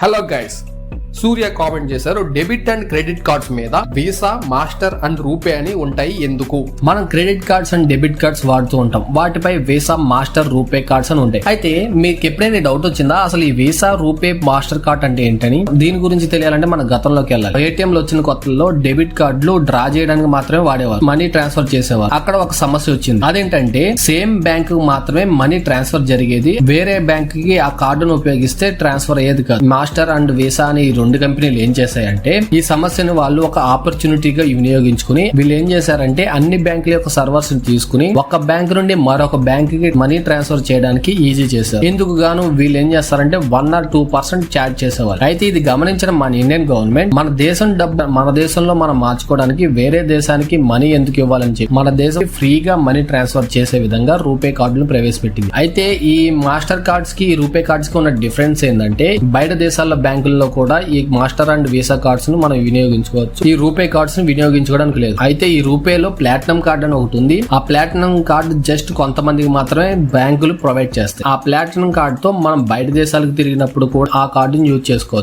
Hello guys, సూర్య comment చేశారు debit and credit cards మీద visa, master and RuPay అని ఉంటాయి ఎందుకు? మనం credit cards and debit cards వాడుతూ ఉంటాం. వాటిపై వీసా, మాస్టర్, రూపే కార్డ్స్ అని ఉంటాయి. అయితే మీకు ఎప్పుడైనా డౌట్ వచ్చిందా అసలు ఈ వీసా, రూపే, మాస్టర్ కార్డ్ అంటే ఏంటని? దీని గురించి తెలియాలంటే మన గతంలోకి వెళ్ళాలి. ఏటీఎం లో వచ్చిన కొత్తలో డెబిట్ కార్డులు డ్రా చేయడానికి మాత్రమే వాడేవారు, మనీ ట్రాన్స్ఫర్ చేసేవారు. అక్కడ ఒక సమస్య వచ్చింది. అదేంటంటే సేమ్ బ్యాంక్ మాత్రమే మనీ ట్రాన్స్ఫర్ జరిగేది, వేరే బ్యాంక్ కి ఆ కార్డును ఉపయోగిస్తే ట్రాన్స్ఫర్ అయ్యేది కాదు. మాస్టర్ అండ్ వీసా అని రెండు కంపెనీలు ఏం చేశాయంటే ఈ సమస్యను వాళ్ళు ఒక ఆపర్చునిటీగా వినియోగించుకుని వీళ్ళు ఏం చేశారంటే అన్ని బ్యాంకుల యొక్క సర్వర్స్ ని తీసుకుని ఒక బ్యాంక్ నుండి మరొక బ్యాంక్ కి మనీ ట్రాన్స్ఫర్ చేయడానికి ఈజీ చేశారు. ఇందుకు గాను వీళ్ళు ఏం చేస్తారంటే 1 or 2% చార్జ్ చేసేవారు. అయితే ఇది గమనించిన మన ఇండియన్ గవర్నమెంట్ మన దేశం డబ్బు మన దేశంలో మనం మార్చుకోవడానికి వేరే దేశానికి మనీ ఎందుకు ఇవ్వాలని చెప్పి మన దేశం ఫ్రీగా మనీ ట్రాన్స్ఫర్ చేసే విధంగా రూపే కార్డులను ప్రవేశపెట్టింది. అయితే ఈ మాస్టర్ కార్డ్స్ కి రూపే కార్డ్స్ కి ఉన్న డిఫరెన్స్ ఏంటంటే బయట దేశాల బ్యాంకుల్లో కూడా ఈ మాస్టర్ అండ్ వీసా కార్డ్స్ ను మనం వినియోగించుకోవచ్చు, ఈ రూపే కార్డ్స్ ను వినియోగించుకోవడానికి లేదు. అయితే ఈ రూపేలో ప్లాటినం కార్డ్ అని ఒకటి ఉంది. ఆ ప్లాటినం కార్డ్ జస్ట్ కొంతమందికి మాత్రమే బ్యాంకులు ప్రొవైడ్ చేస్తాయి. ఆ ప్లాటినం కార్డ్ తో మనం బయట దేశాలకు తిరిగినప్పుడు కూడా ఆ కార్డును యూజ్ చేసుకోవచ్చు.